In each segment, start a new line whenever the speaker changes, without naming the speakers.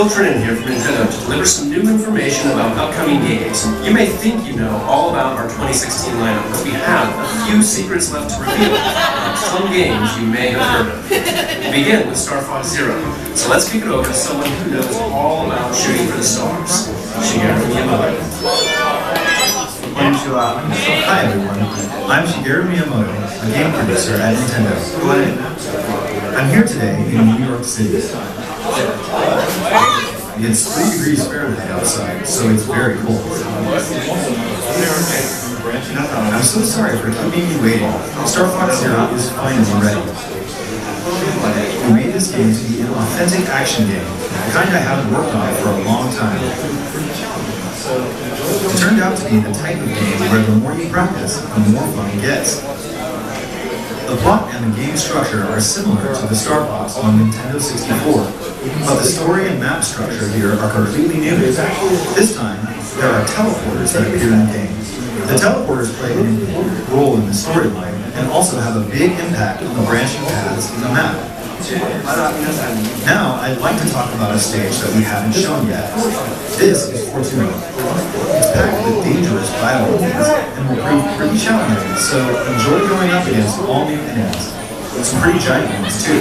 filtering in here from Nintendo to deliver some new information about upcoming games. You may think you know all about our 2016 lineup, but we have a few secrets left to reveal about some games you may have heard of. We'll begin with Star Fox Zero. So let's kick it over to someone who knows all about shooting for the stars. Shigeru Miyamoto.
Hi everyone, I'm Shigeru Miyamoto, a game producer at Nintendo. I'm here today in New York City. It's 3 degrees Fahrenheit outside, so it's very cold. I'm so sorry for keeping you waiting. Star Fox Zero is finally ready. We made this game to be an authentic action game, the kind I haven't worked on for a long time. It turned out to be the type of game where the more you practice, the more fun it gets. The plot and the game structure are similar to the Star Fox on Nintendo 64, but the story and map structure here are completely new. This time, there are teleporters that appear in the game. The teleporters play an important role in the storyline and also have a big impact on the branching paths in the map. Now, I'd like to talk about a stage that we haven't shown yet. This is Fortuna. It's packed with dangerous battle enemies and will prove pretty challenging, so enjoy going up against all new enemies. Some pretty giant ones, too.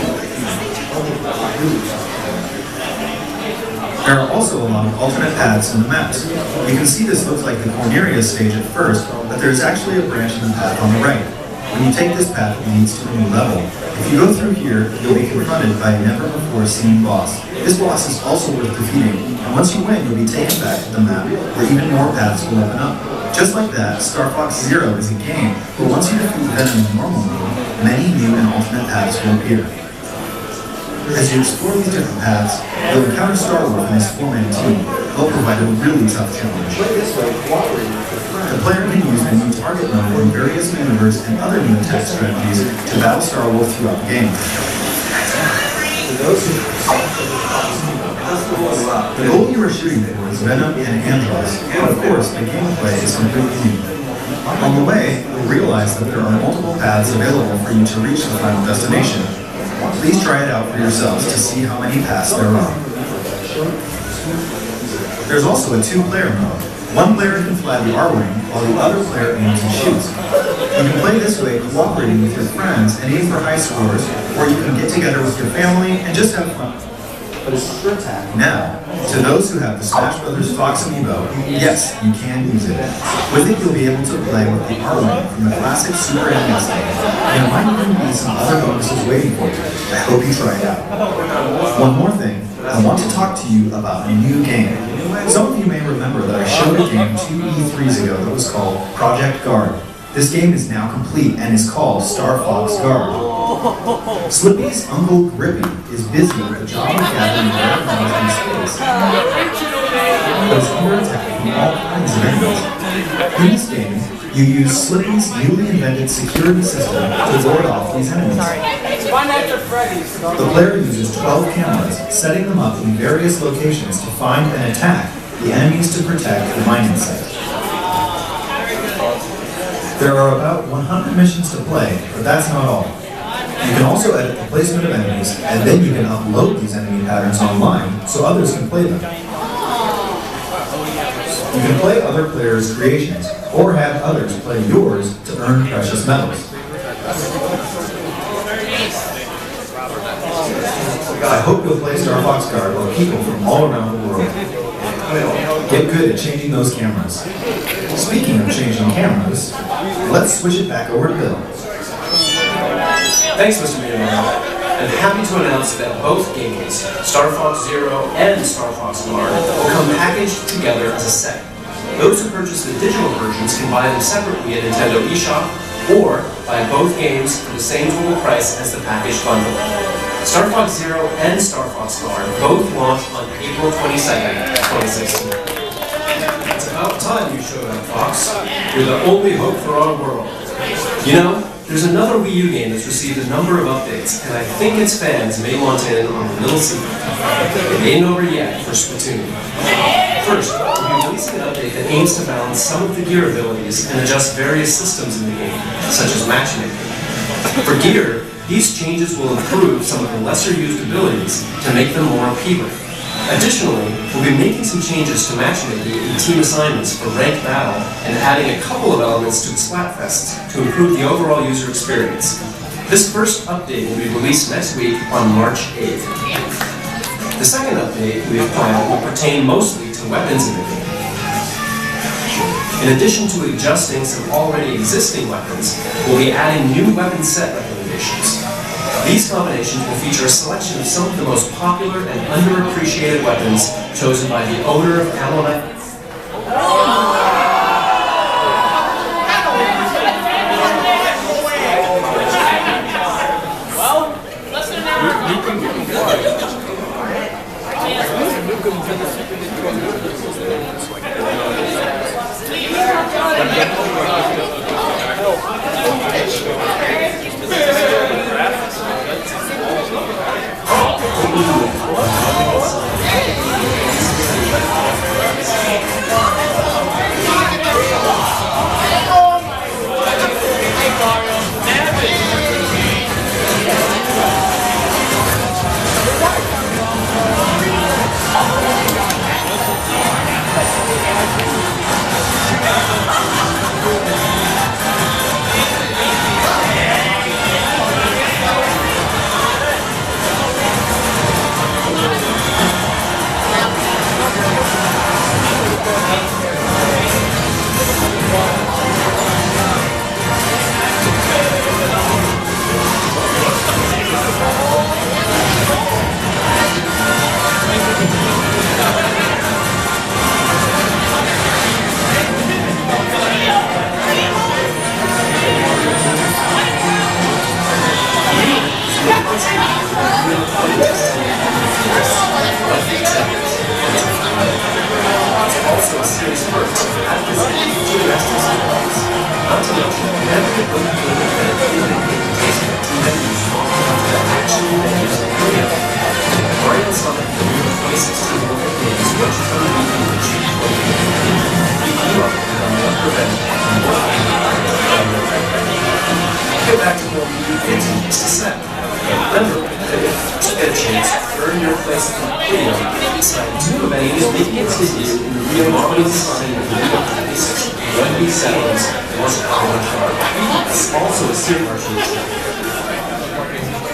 There are also a lot of alternate paths in the maps. You can see this looks like the Corneria stage at first, but there's actually a branch in the path on the right. When you take this path, it leads to a new level. If you go through here, you'll be confronted by a never-before-seen boss. This boss is also worth defeating, and once you win, you'll be taken back to the map, where even more paths will open up. Just like that, Star Fox Zero is a game where once you defeat Venom in normal mode, many new and alternate paths will appear. As you explore these different paths, you'll encounter Star Wolf in his 4-man team. They'll provide a really tough challenge. The player can use the new target mode in various maneuvers and other new attack strategies to battle Star Wolf throughout the game. The goal you are shooting for is Venom and Andros, but of course the gameplay is completely new. On the way, you'll realize that there are multiple paths available for you to reach the final destination. Please try it out for yourselves to see how many paths there are. There's also a 2-player mode. One player can fly the R-Wing, while the other player aims and shoots. You can play this way cooperating with your friends and aim for high scores, or you can get together with your family and just have fun. Now, to those who have the Smash Bros. Fox amiibo, yes, you can use it. With it, you'll be able to play with the R-Wing from the classic Super NES game, and there might even be some other bonuses waiting for you. I hope you try it out. One more thing, I want to talk to you about a new game. Some of you may remember that I showed a game 2 E3s ago that was called Project Guard. This game is now complete and is called Star Fox Guard. Slippy's Uncle Grippy is busy with the job of gathering rare knowledge in space. But is under attack from all kinds of enemies. In this game, you use Slippy's newly invented security system to ward off these enemies. The player uses 12 cameras, setting them up in various locations to find and attack the enemies to protect the mining site. There are about 100 missions to play, but that's not all. You can also edit the placement of enemies, and then you can upload these enemy patterns online so others can play them. You can play other players' creations, or have others play yours to earn precious metals. I hope you'll play Star Fox Guard with people from all around the world. Get good at changing those cameras. Speaking of changing cameras, let's switch it back over to Bill.
Thanks, Mr. Miyamoto. I'm happy to announce that both games, Star Fox Zero and Star Fox Guard, will come packaged together as a set. Those who purchase the digital versions can buy them separately at Nintendo eShop, or buy both games for the same total price as the packaged bundle. Star Fox Zero and Star Fox Guard both launch on April 22nd, 2016. It's about time you showed up, Fox. You're the only hope for our world. You know, there's another Wii U game that's received a number of updates, and I think its fans may want in on a little secret. It ain't over yet for Splatoon. First, we'll be releasing an update that aims to balance some of the gear abilities and adjust various systems in the game, such as matchmaking. For gear, these changes will improve some of the lesser used abilities to make them more appealing. Additionally, we'll be making some changes to matchmaking and team assignments for ranked battle and adding a couple of elements to the Splatfests to improve the overall user experience. This first update will be released next week on March 8th. The second update we have planned will pertain mostly to weapons in the game. In addition to adjusting some already existing weapons, we'll be adding new weapon set recommendations. These combinations will feature a selection of some of the most popular and underappreciated weapons chosen by the owner of Emblem.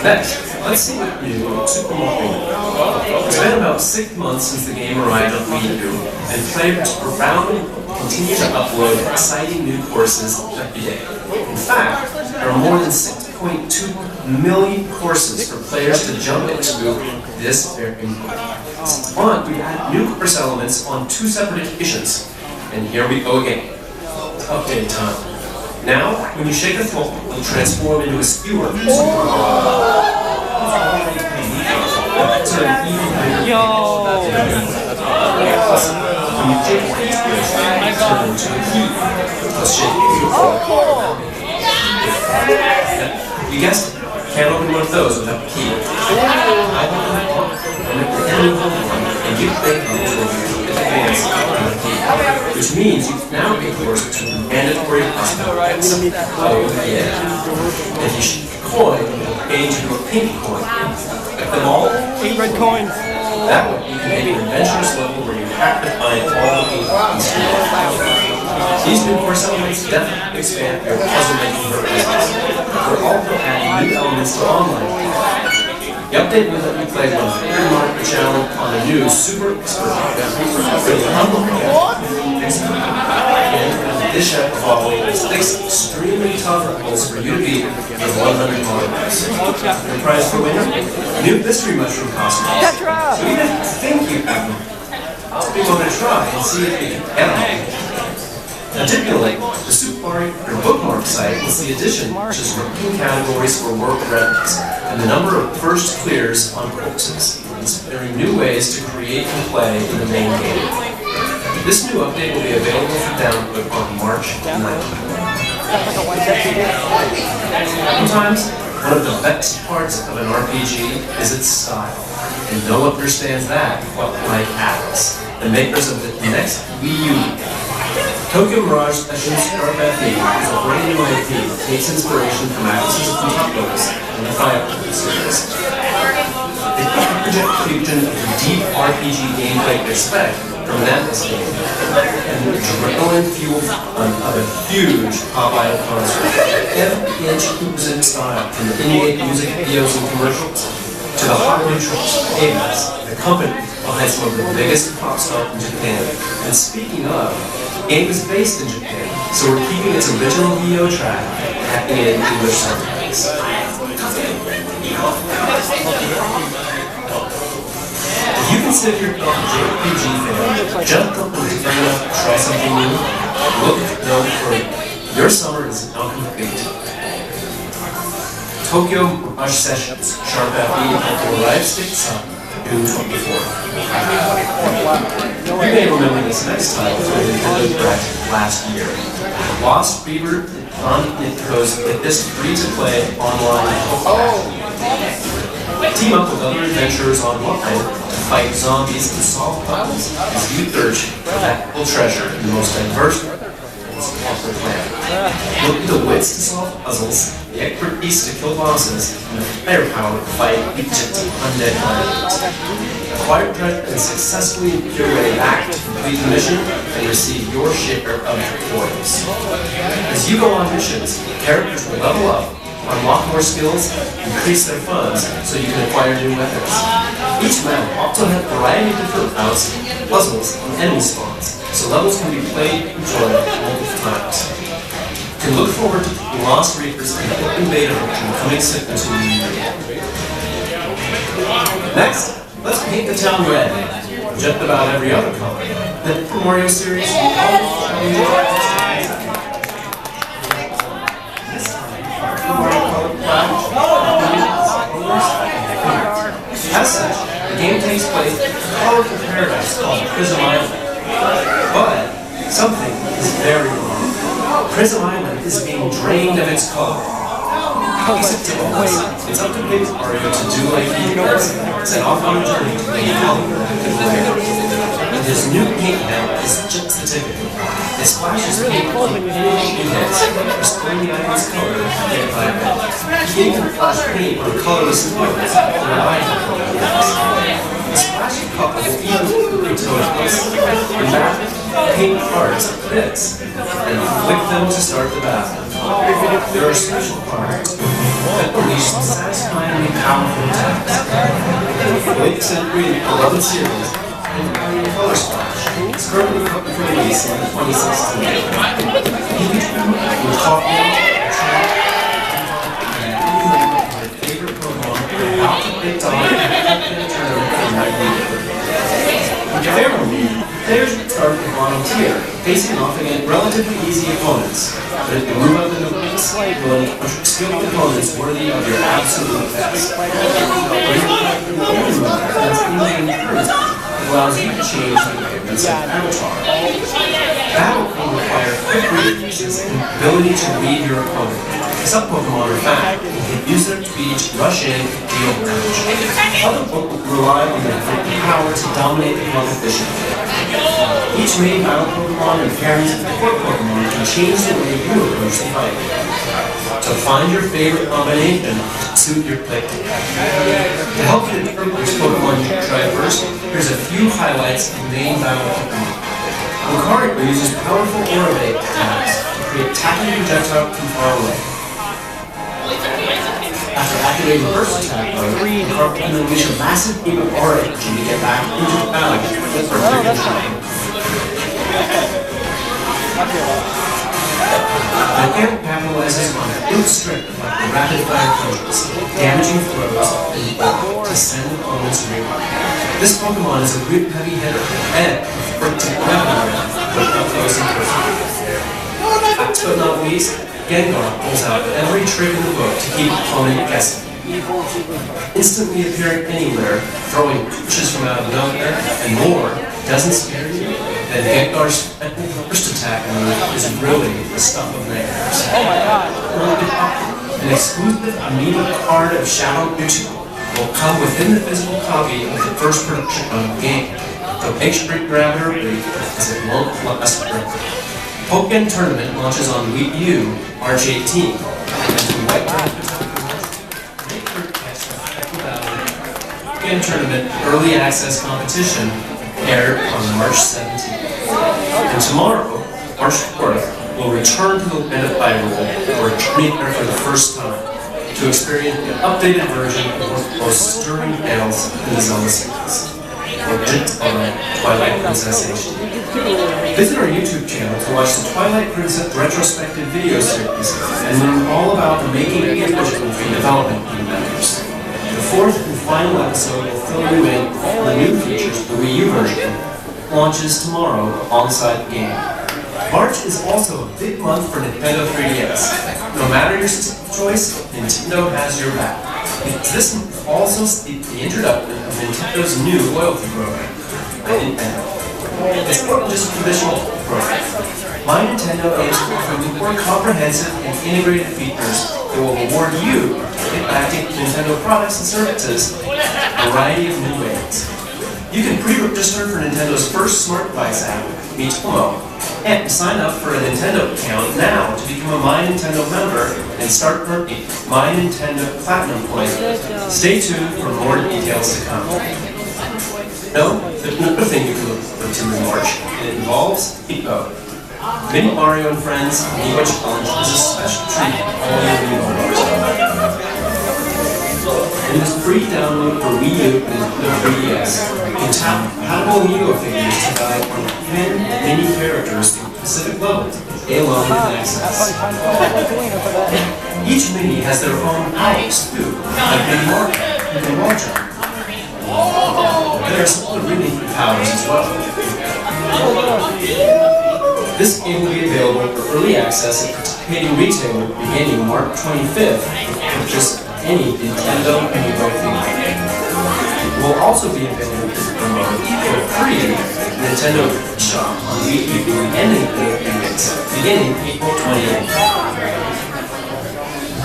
Next, let's see what new Super Mario. It's been about 6 months since the game arrived on Wii U, and players are bound to continue to upload exciting new courses every day. In fact, there are more than 6.2 million courses for players to jump into this very month. We add new course elements on 2 separate occasions, and here we go again. Update time. Now, when you shake a foot, it'll transform into a skewer. When you shake a it'll turn into a key. Let's shake it. You guessed it. Can't open one of those without the key. I open that one, and at the end of the one, and you think advance on the key. Which means you've now been forced to mandatory prospects. Oh yeah. And you should coin change into a pink coin. Get them all?
Pink red coins.
That way you can make an adventurous level where you have to find all the pink coins. These new course elements definitely expand your puzzle-making purposes. We're also adding new elements to online play. The update will let you play one Mario challenge on a new Super Expert. Really humble expert. And this shall follow 6 extremely tough levels for you to beat with 100 Marbles. The prize for winner? New mystery mushroom costumes. So even if you think you have them, we want to try and see if you can get them. Additionally, the Super Mario bookmark site will see additions such as ranking categories for work records and the number of first clears on courses, inspiring new ways to create and play in the main game. This new update will be available for download on March 9th. Sometimes, one of the best parts of an RPG is its style, and no one understands that quite like Atlas, the makers of the next Wii U. Tokyo Mirage Special Starbat Theme is a brand new IP that takes inspiration from Atlas's Tupos and the Fire series. project the fusion of the deep RPG gameplay you expect from an Atlas game, and the adrenaline fuel fun of a huge pop idol concert. Every inch oozing style from the indie music videos and commercials to the hardware tricks, Reavers, the company behind some of the biggest pop stars in Japan. And speaking of, the game is based in Japan, so we're keeping its original VO track happening in English subtitles. If you consider yourself a JRPG fan, just up and try something new, look no further. Your summer is now complete. Tokyo Mirage Sessions, Sharp FE, will arrive 6 on June 24th. You may remember this next title from Nintendo Direct last year. Lost Reaver on Nintco's hit this free-to-play online team up with other adventurers online to fight zombies and solve puzzles as you search for that treasure in the most diverse awkward planet. Look at the wits to solve puzzles, the expertise to kill bosses, and the firepower to fight Egypt's undead enemies. Acquire treasure and successfully make your way back to complete the mission and receive your share of the toys. As you go on missions, characters will level up, unlock more skills, increase their funds so you can acquire new weapons. Each map also has a variety of different routes, puzzles, and enemy spawns, so levels can be played and enjoyed multiple times. You can look forward to the Lost Reavers and the open beta version coming soon to the new year. Next, let's paint the town red. Just about every other color. The Mario series. As such, the game takes place in a colorful paradise called Prism Island. But something is very wrong. Prism Island is being drained of its color. It's up to Big Mario to do like he does, set off on a journey to make color and his new paint palette is just the ticket. It splashes paint on any units, restoring the item's color hit by a bit. You can flash paint on colorless units to rely on color units. The splash of color will even into a place. In fact, paint cards like this, and flick them to start the battle. There are special cards that unleash satisfyingly powerful attacks. Link Century and beloved series, and Color Splash is currently coming for release in 2016. With Pokkén and my favorite Pokemon, how to pick on Pokkén Tournament in my players would start at the bottom tier, facing off against relatively easy opponents. But if you move up in the ranks, you'll encounter skilled opponents worthy of your absolute best. It allows you to change the appearance of Avatar. Battle can require quick reflexes and ability to read your opponent. Some Pokemon are fast, and can use their speed to rush in and deal damage. Other Pokemon rely on their power to dominate the competition. Each main battle Pokemon and pairings of support Pokemon can change the way you approach the fight. So find your favorite combination to suit your play. To help you determine which Pokemon you try first, here's a few highlights of main battle Pokemon. Lucario uses powerful Aura-based attacks to create attacking projectile from far away. After activating the first attack mode, Lucario can unleash a massive beam of Aura energy to get back into the battle with perfect time. The camp capitalizes on the brute strength like the rapid fire punches, damaging throws, and to send opponents reeling. This Pokemon is a good heavy hitter and with weapon but up close and personal. Last but not least, Gengar pulls out every trick in the book to keep the opponent guessing. Instantly appearing anywhere, throwing punches from out of nowhere, and more doesn't scare you, then Gengar's first attack move is really the stuff of nightmares.
Oh my god!
An exclusive amiibo card of Shadow Mewtwo will come within the physical copy of the first production of the game, so make sure you grab it early as it won't last forever. Pokkén Tournament launches on Wii U March 18th, and to white make sure to catch the battle Pokkén Tournament Early Access Competition aired on March 17th. And tomorrow, March 4th, we'll return to the land of Hyrule for a treatment for the first time to experience the updated version of the most stirring tales in the Zelda series. Twilight Princess HD. Visit our YouTube channel to watch the Twilight Princess retrospective video series and learn all about the making of the original and development of the members. The fourth and final episode will fill you in on the new features of the Wii U version. Launches tomorrow alongside the game. March is also a big month for Nintendo 3DS. No matter your system of choice, Nintendo has your back. This month also sees the introduction of Nintendo's new loyalty program, My Nintendo. It's more than just a traditional program. My Nintendo aims to offer more comprehensive and integrated features that will reward you for impacting Nintendo products and services in a variety of new ways. You can pre-register for Nintendo's first smart device app, Miitomo, and sign up for a Nintendo account now to become a My Nintendo member and start earning My Nintendo Platinum points. Stay tuned for more details to come. No, there's another thing you can look forward to in March, and it involves Amiibo. Mini Mario and Friends Amiibo Challenge is a special treat for all your Amiibo. And this free download for Wii U and Nintendo 3DS. You tap compatible Amiibo figures to guide on 10 mini characters to specific levels they alone can access. Each mini has their own powers too, like Mini Mario and Walter. There are some other really neat powers as well. This game will be available for early access at participating retailer beginning March 25th for just any Nintendo Amiibo figure. It will also be available for free in the Nintendo shop on Wii U and Nintendo Index beginning April 28th.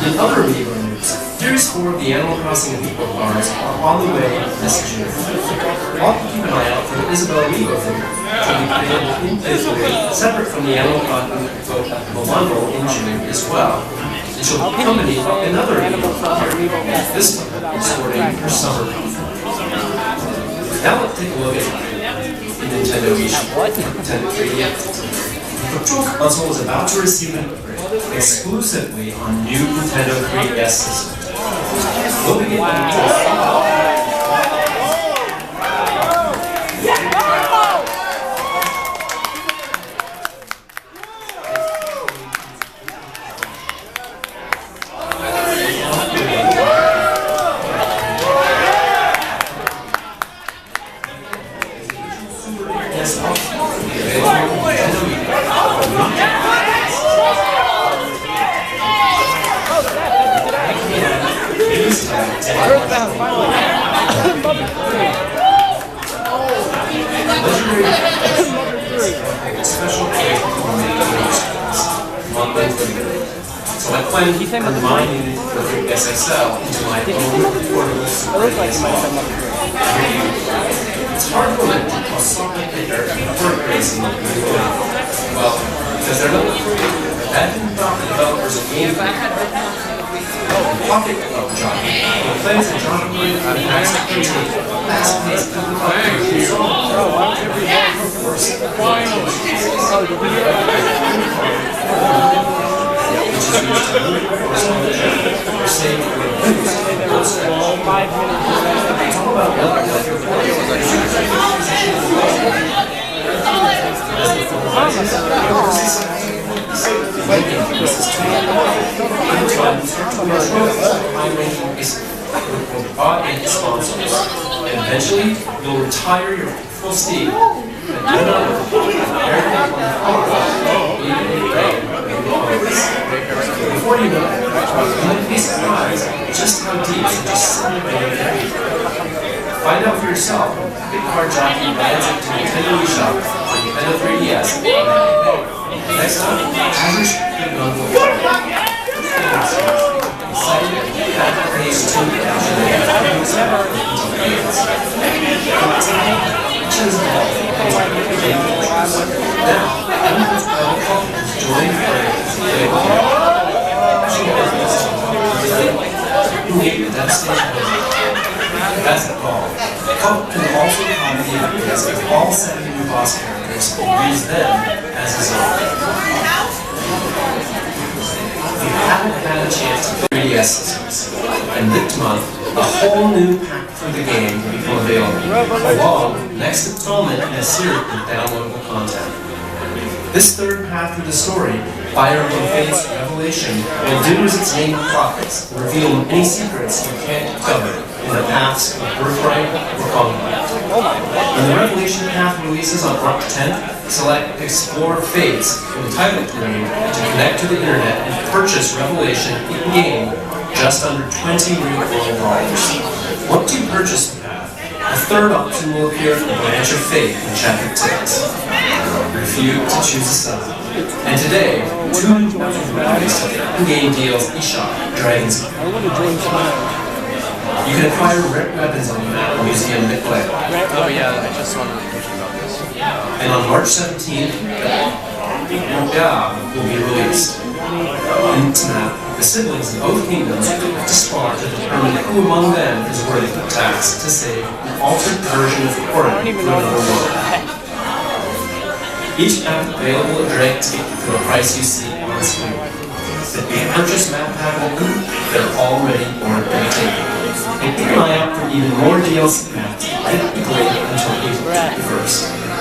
In other Amiibo news, Series 4 of the Animal Crossing Amiibo cards are on the way this June. Also keep an eye out for the Isabelle Amiibo figure, which will be available individually, separate from the Animal Crossing Amiibo bundle in June as well. It shall accompany another Amiibo figure, this one sporting her summer costume. Now let's take a look at the Nintendo eShop, Nintendo 3DS. The Virtual Console is about to receive an upgrade exclusively on new Nintendo 3DS systems. We'll begin with So I plan to combine it with SXL into my own portable Super NES. It's hard to imagine how something bigger and more crazy can go. Well, because they're not. That didn't stop the developers of games. Pocket Jockey, who plays a jockey on an accident fast-paced and eventually you'll retire your full steed. Before you know it, you might be surprised just how deep you just find out for yourself. Big Car Jockey rides into Nintendo eShop for Nintendo 3DS. Next time, average big gun That's the call. Cup can also copy the abilities of all 7 new boss characters and use them as his own. If you haven't had a chance to play 3DS systems, and this month, a whole new pack for the game will become available, along with the next installment in a series of downloadable content. This third path through the story, Fire Emblem Fates Revelation, will do as its name profits, reveal any secrets you can't cover in the paths of Birthright or Conquest. When the Revelation path releases on March 10th, select Explore Fates in the title screen to connect to the internet and purchase Revelation in-game just under $20 real. Once you purchase the path, a third option will appear for the Branch of Fate in Chapter 6. Refuse to choose a side. And today, 2 released in-game deals eShop, Dragon's Gate. You can acquire rare weapons on the map Museum Midway.
Oh yeah, I just wanted to mention about this.
And on March 17th, Mirage will be released. In this map, the siblings of both kingdoms will have to spar to determine who among them is worthy of the task to save an altered version of Orin from another world. Each map is available at Dragon's Gate for the price you see on the screen. If you purchase map pack open, they're already or ready taken. And keep an eye out for even more DLC maps that will be waiting until April 21st.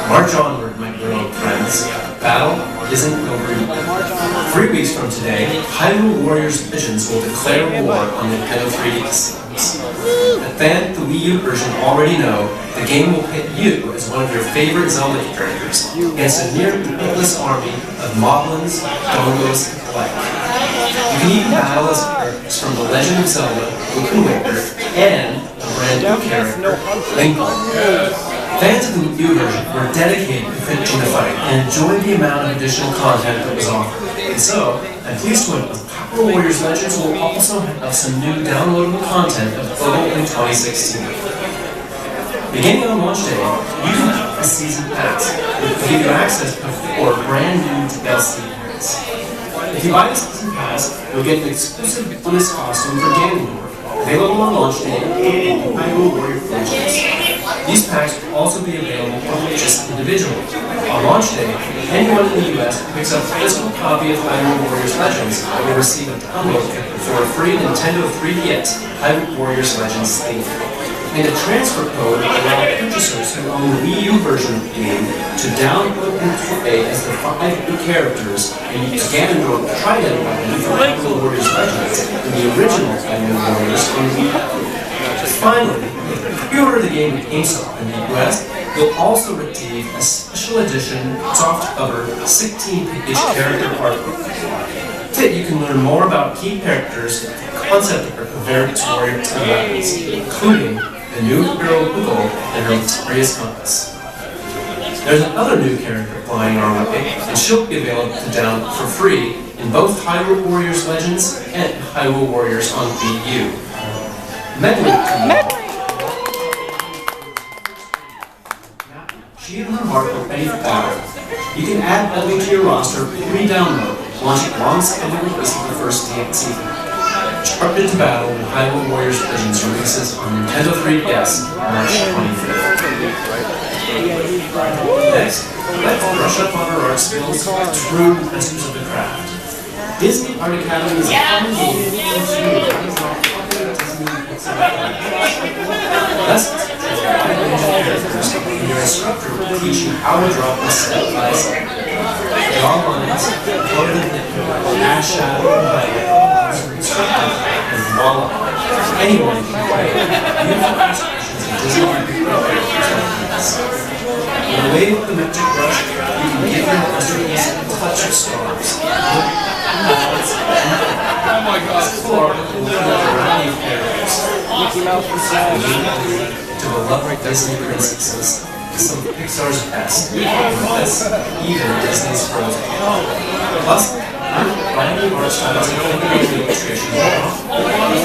March onward, my growing friends. Battle isn't over yet. 3 weeks from today, Hyrule Warriors Legends will declare war on Nintendo 3DS. As fans of the Wii U version already know, the game will pit you as one of your favorite Zelda characters against a near limitless army of moblins, dongos, and the like. You can even battle as characters from The Legend of Zelda, Wind Waker, and a brand new character, Link. Fans of the Wii U version were dedicated to finishing the fight and enjoyed the amount of additional content that was offered. And so, I'm pleased to announce Hyrule Warriors Legends will also have some new downloadable content available in 2016. Beginning on launch day, you can get a season pass, which will give you access to 4 brand new DLC packs. If you buy the season pass, you'll get an exclusive bonus costume for Ganondorf, available on launch day in Hyrule Warriors Legends. These packs will also be available for purchase individually. On launch day, anyone in the US who picks up a physical copy of Hyrule Warriors Legends will receive a download kit for a free Nintendo 3DS Hyrule Warriors Legends theme. And a transfer code will allow purchasers who own the Wii U version of the game to download and play as the 5 new characters and use Ganondorf Trident weapon for Hyrule Warriors Legends and the original Hyrule Warriors on Wii U. Finally, if you order the game at GameStop in the US, you'll also receive a special edition softcover 16-page character art book. With it, you can learn more about key characters, concept art of various warriors and weapons, including the new hero Google and her mysterious compass. There's another new character flying our way, and she'll be available to download for free in both Hyrule Warriors Legends and Hyrule Warriors on Wii U. Metroid. She and her heart are ready for battle. You can add Ellie to your roster pre-download, launching alongside the release of the first DLC. Charge into battle when Hyrule Warriors Legends releases on Nintendo 3DS March 25th. Next, let's brush up on our art skills with true masters of the craft. Disney Art Academy is a fun game. Lessons feature a wide range of characters, and your instructor will teach you how to draw them step by step. Draw lines, color them in, add shadow and light, and voila! Anyone can play beautiful illustrations of Disney characters like this. With a wave of the magic brush, you can give your masterpiece a touch of stars.
Oh my god.
Explore the variety of characters.
Mickey Mouse
To beloved Disney princesses, some of Pixar's best, and even Disney's Frozen. Plus, brand new art styles and cultivated illustration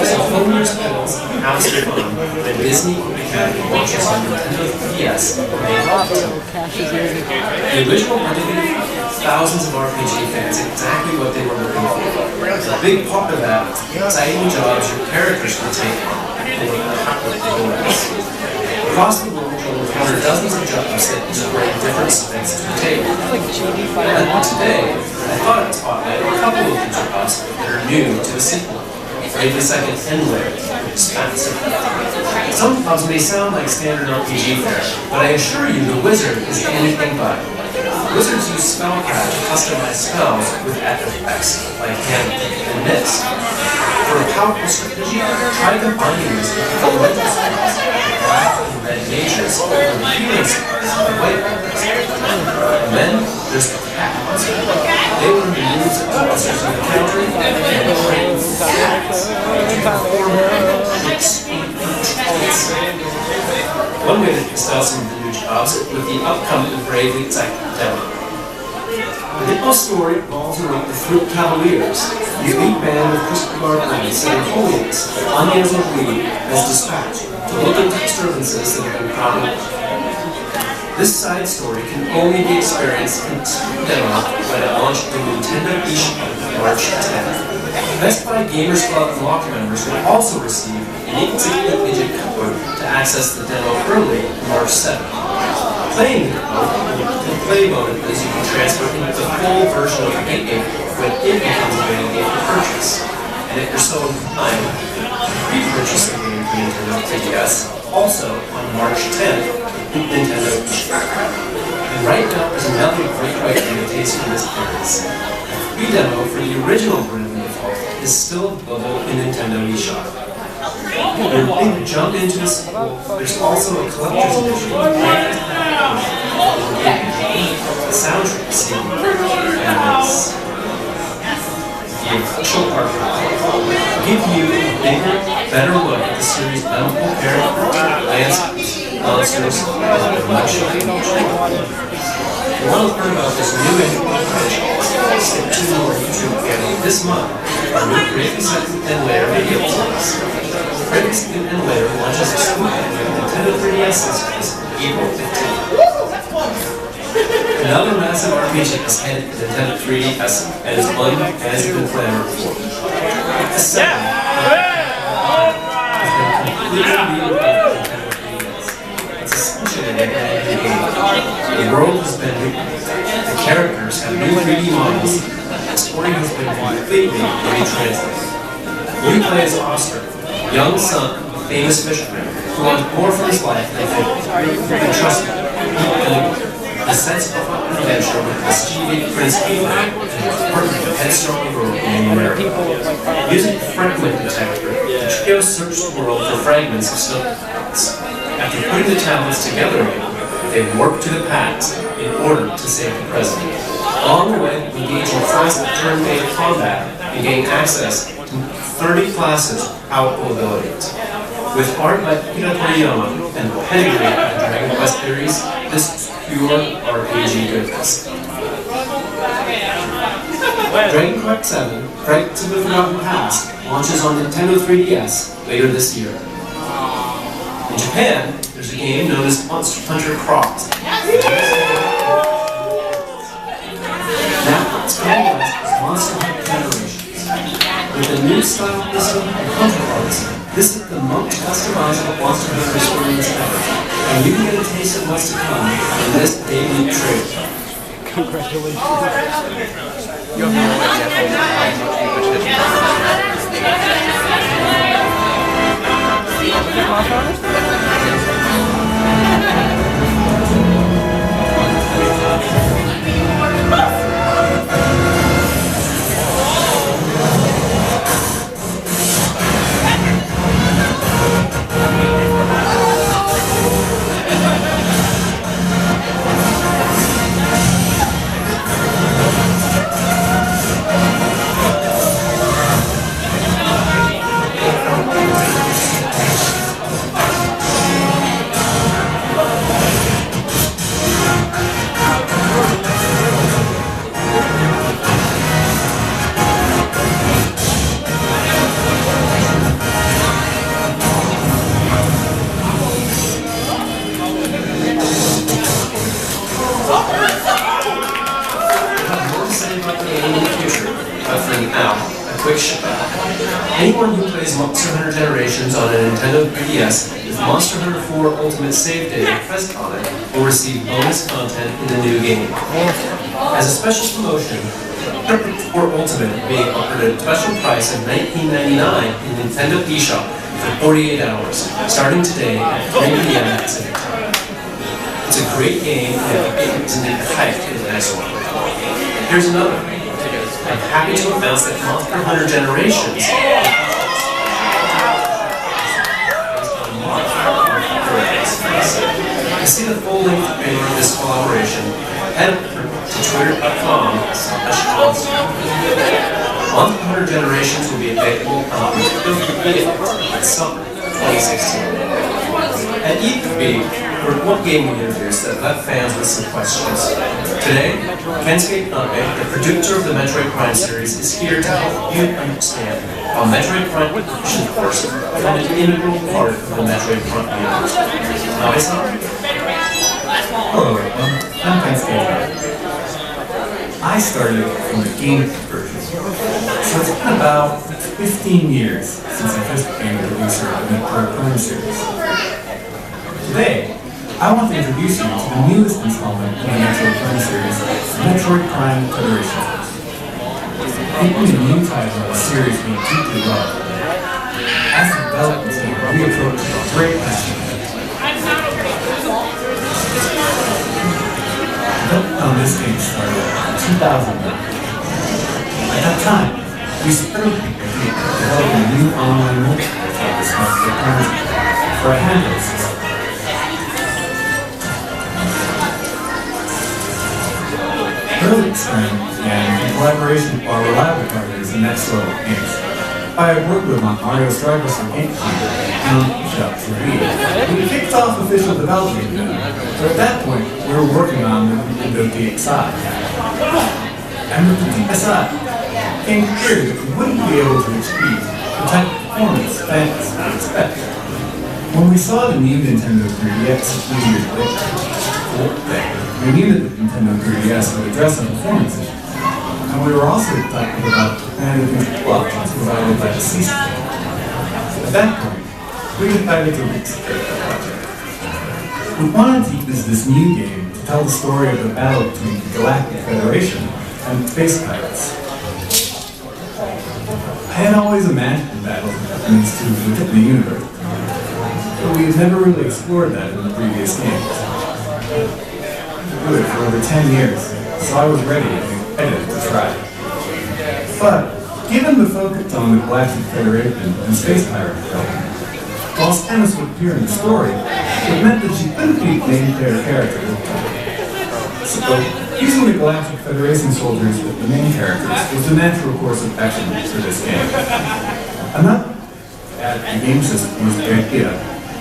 so hone your skills and have some fun when Disney Academy launches on Nintendo 3DS on May 15th. The original Disney thousands of RPG fans exactly what they were looking for. A big part of that was the exciting jobs your characters can take on. Across the world, you'll encounter dozens of jobs that bring different sides to the table. And today, I thought I'd spotlight a couple of these jobs that are new to the sequel. Bravely Second Emblem, Some jobs may sound like standard RPG fare, but I assure you the wizard is anything but. Wizards use spellcraft to customize spells with added effects, like hand and miss. For a powerful strategy, try combining this with elemental spells, like black and red mages, or healing spells, like white mages. And then there's the cat monster. They learn the moves of monsters in the country and train cats to perform extreme feats. One way to dispel some of the new jobs with the upcoming Bravely Second demo. The Hippo story revolves around the Fruit Cavaliers, the elite band of crystal guard knights and holiness that Onions of Lee has dispatched to look into disturbances that have been cropping up. This side story can only be experienced in demo when it launched the Nintendo eShop March 10th. Best Buy Gamers Club Lock members will also receive an 8-digit code to access the demo early March 7th. Playing the demo in play mode is you can transfer into the full version of the game when it becomes available for purchase. And if you're so inclined, pre-purchase the game for Nintendo 3DS also on March 10th with Nintendo eShop. And right now there's another great way for you to taste from this experience. The demo for the original Bravely Default is still available in Nintendo eShop. If you're looking to jump into the sequel, there's also a collector's edition of the soundtrack CD and the official art give you a bigger, better look at the series' memorable characters, landscapes, monsters, and much more. If you want to learn about this new franchise, stay tuned to our YouTube channel this month for new Bravely Second and Layer video series. Bravely Second and Layer launches exclusively on Nintendo 3DS systems April 15th. Another massive RPG is headed to Nintendo 3DS and is one that has been clamored for. The second has been completely rebuilt for Nintendo 3DS. It's essentially a brand new game. The world has been rebooted. The characters have new 3D models. The story has been completely retranslated. You play as Oscar, young son of a famous fisherman who wants more from his life than food. And trust me, the sense of adventure with mischievous Prince Hyrule and his partner headstrong hero named Mirage. Using the fragment detector, the trio searched the world for fragments of snow tablets. After putting the tablets together again, they warped to the past in order to save the present. Along the way, engage in classic turn-based combat and gain access to 30 classes with powerful abilities. With art by Akira Toriyama and the pedigree of the Dragon Quest series, this is pure RPG goodness. Dragon Quest VII, Fragments of the Forgotten Past, launches on Nintendo 3DS later this year. In Japan, there's a game known as Monster Hunter Cross. Now, it's coming as Monster Hunter Generations. With a new style system and hunter arts, this is the most customizable Monster Hunter experience ever, and you can get a taste of what's to come in this debut trailer.
Congratulations.
You have no idea how much we
quick shipping. Anyone who plays Monster Hunter Generations on a Nintendo 3DS with Monster Hunter 4 Ultimate Save Data present on it will receive bonus content in the new game. As a special promotion, 4 Ultimate being offered at a special price of $19.99 in Nintendo eShop for 48 hours, starting today at 3 p.m. Pacific Time. It's a great game, and it isn't hyped in the next one. Here's another. I'm happy to announce that Monster Hunter Generations to see the full-length trailer of this collaboration, head over to twitter.com/Monster Hunter Generations will be available on Nintendo in summer 2016. At E3, we're one game we introduced that left fans with some questions. Today, Kensuke Kanbe, the producer of the Metroid Prime series, is here to help you understand how Metroid Prime Competition Force become an integral part of the Metroid Prime universe. Kanbe-san?
Hello everyone, I'm Kensuke. I started from the game version, so it's been about 15 years since I first became the producer of the Metroid Prime series. Today, I want to introduce you to the newest installment in the Metroid Prime series, Metroid Prime Federation Force. Keeping the new title of the series being deeply loved, as a development team, we approach it with great passion. On this game started in 2001. At that time, we started developing a new online multiplayer for a handheld system. Early experiment began in collaboration with our reliable partners in Next Level Games. I had worked with Mario Strikers for GameCube and eShop for Wii. We kicked off official development, but at that point, we were working on the Nintendo DXi. And with the DSi, it became clear that we wouldn't be able to achieve the type of performance fans would expect. When we saw the new Nintendo 3DS a few years later, we knew that the Nintendo 3DS would address the performance issues. And we were also talking about the control options provided by the system. At that point, we decided to restart the project. We wanted to use this new game to tell the story of the battle between the Galactic Federation and space pirates. I had always imagined the battle between these two within the universe, but we had never really explored that in the previous games. For over 10 years, so I was ready and excited to try. But, given the focus on the Galactic Federation and space pirate development, while Samus would appear in the story, it meant that she couldn't be the main player character. So, using the Galactic Federation soldiers as the main characters was the natural course of action for this game. Another add the game system was the idea,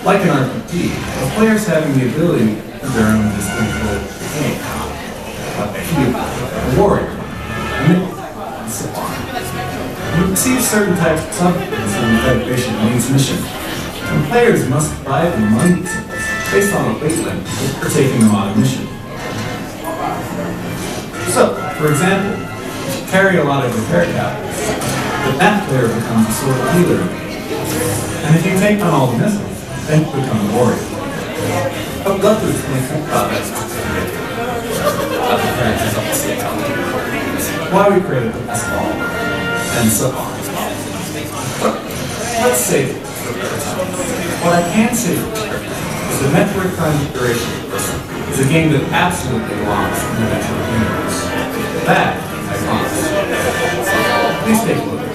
like an RPG, of players having the ability of their own distinctive game, a hero, a warrior, and so on. You receive certain types of submissions from the Federation in each mission, and players must buy them among these symbols based on a weight limit for taking them on a mission. So, for example, if you carry a lot of repair capitals, the map player becomes a sort of healer. And if you take on all the missiles, then you become a warrior. I would love to explain about that. Why we created the best ball, and so on. But let's save it for another time. What I can say for sure is the Metroid Prime Federation is a game that absolutely belongs in the Metroid universe. That, I promise. Please take a look at it.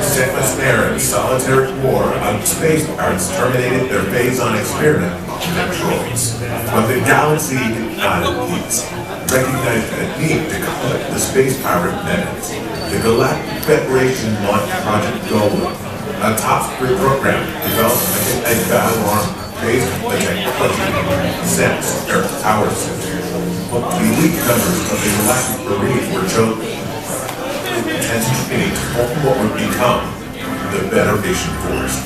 Set Air solitary war of space pirates terminated their phase-on experiment on Metroids. But the galaxy did not at peace. Recognized a need to collect the space pirate menace. The Galactic Federation launched Project Golem, a top-secret program developed a battle arm based on the technology Sense Earth Power Center. The elite members of the Galactic Marines were chosen. Intense training to form what would become the Federation Force.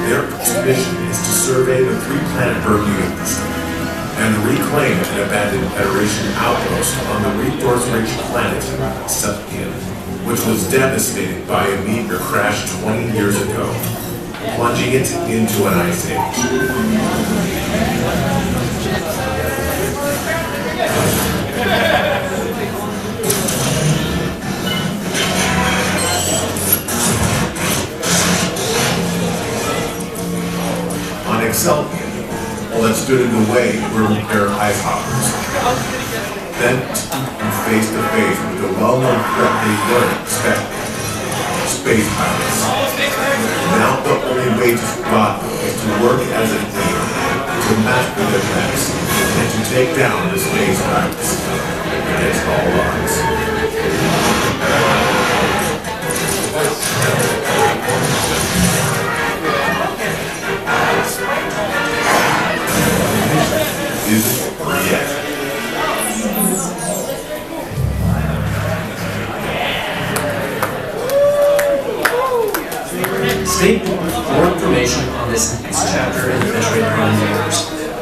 Their mission is to survey the three-planet Bermuda system. and reclaim an abandoned Federation outpost on the resource-rich planet Pokkén, which was devastated by a meteor crash 20 years ago, plunging it into an ice age. On Excelpion, all that stood in the way were their ice hoppers. Then, face to face with the well-known threat they weren't expecting: space pirates. Now the only way to spot them is to work as a team, to master their attacks, and to take down the space pirates against all odds.
Stay tuned for more information on this next chapter in the Metroid Prime universe.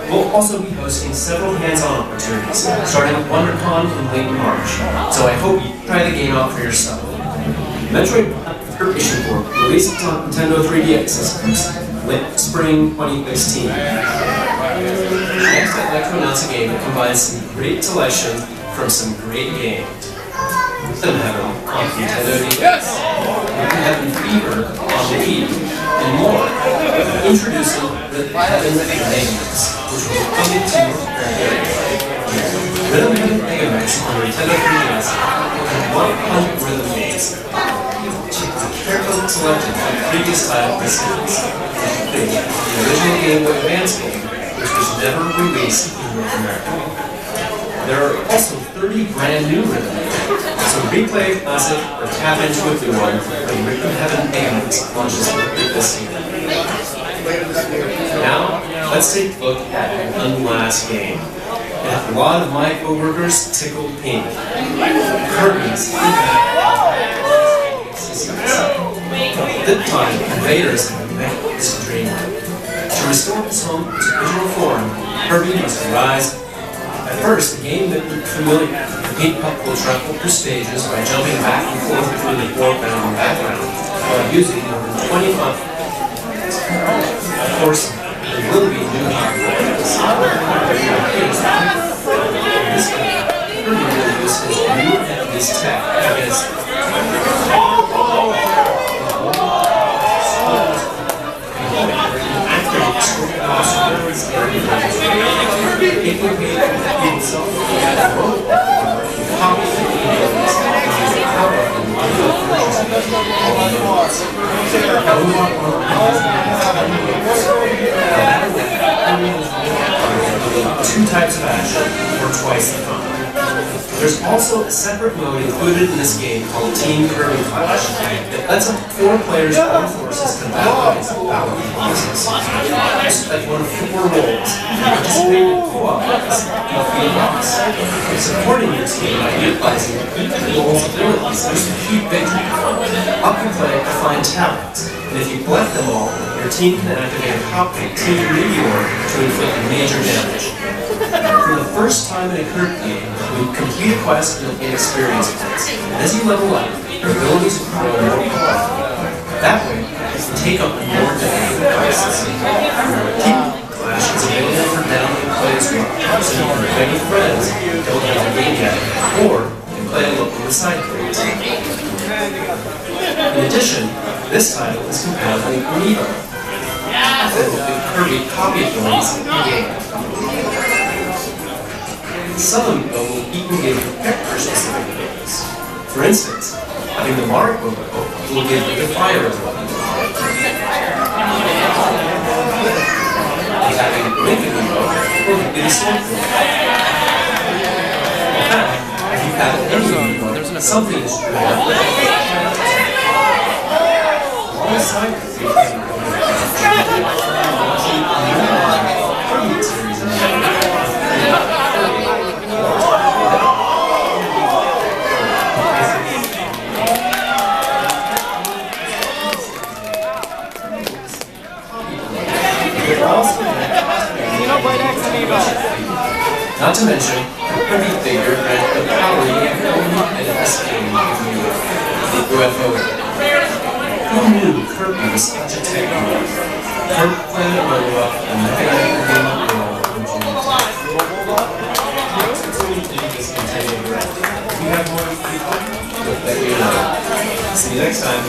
We'll also be hosting several hands-on opportunities, starting with WonderCon in late March, so I hope you try the game out for yourself. Metroid Issue 4 releases on Nintendo 3DS systems late spring 2016. Next, I'd like to announce a game that combines some great selection from some great games. Emblem Heaven on Nintendo DS, Heaven Fever on the Wii, and more. Introducing the Heaven Mega Mix, which will be coming to North America. Rhythm Heaven Mega Mix on Nintendo 3DS and 100 Rhythm Games. Carefully selected from previous title of the series, including the original Game Boy Advance game, which was never released in North America. There are also 30 brand new rhythm games, so replay a classic or tap into a new one when Rhythm Heaven Games launches this year. Now, let's take a look at one last game. It had a lot of my co-workers tickled pink. Kirby's This time, invaders have met his dream. To restore his home to original form, Kirby must rise. At first, the game that looked familiar. The pink puck will travel through stages by jumping back and forth between the foreground and background, while using more than 20 buttons. Of course, there will be new hotkeys. In this game, Kirby will use his new his tech against it will be himself as a robot, copy the abilities and use the power of the manual versions of all nodes. Two types of action, or twice the fun. There's also a separate mode included in this game called Team Kirby Clash that lets up 4 players join forces to battle against powerful bosses. Like one of 4 roles, participate in co-op roles, defeat a boss. Supporting your team by utilizing each role's abilities is the key victory. Up and play to find talents, and if you collect them all, your team can activate a powerful Team Meteor to inflict major damage. For the first time in a Kirby game, you complete a quest and gain experience points. As you level up, your abilities will grow more powerful. That way, you can take up more difficult quests. Keep Clash is available for download and play as well, so you can play with friends who don't have the game yet, or you can play alone with side characters. In addition, this title is compatible with Amiibo. That will give Kirby copy points in the game. Some Amiibo will even give you character-specific abilities. For instance, having the Mario Robobot will give you the fire ability. And having Link Amiibo will give you the sword ability. In fact, if you have any Amiibo, something is true. Alongside the three series in
Xenoblade X Amiibo!
Not to mention, Kirby figure had the power you can only get in this game if you the UFO. Who knew Kirby was such a tech guru? Kirby played Robobot and the favorite game of the world on June 10th. This continued direct. If you have more people, let me know. See you next time.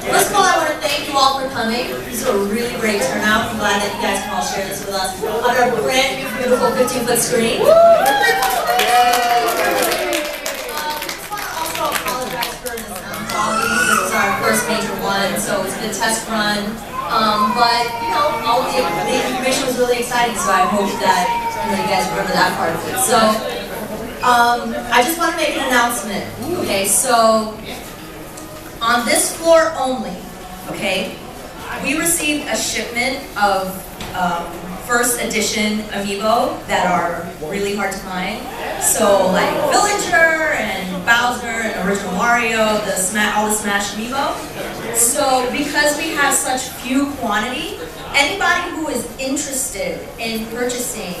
First of all, I want to thank you all for coming. This is a really great turnout. I'm glad that you guys can all share this with us on our brand new, beautiful 15-foot screen. I just want to also apologize for the sound quality. This is our first major one, so it's been a test run. But you know, all the information was really exciting, so I hope that you guys remember that part of it. So I just want to make an announcement. Okay, so. On this floor only, okay, we received a shipment of first edition amiibo that are really hard to find. So like Villager and Bowser and original Mario, all the Smash amiibo. So because we have such few quantity, anybody who is interested in purchasing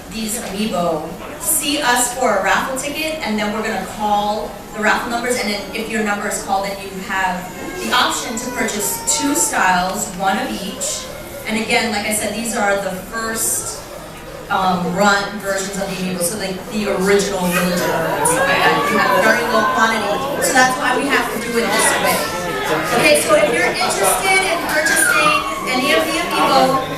these amiibo, see us for a raffle ticket, and then we're gonna call the raffle numbers, and then if your number is called, then you have the option to purchase 2 styles, 1 of each. And again, like I said, these are the first run versions of the amiibo, so like the original Villager and stuff like that. You have a very low quantity, so that's why we have to do it this way. Okay, so if you're interested in purchasing any of the amiibo,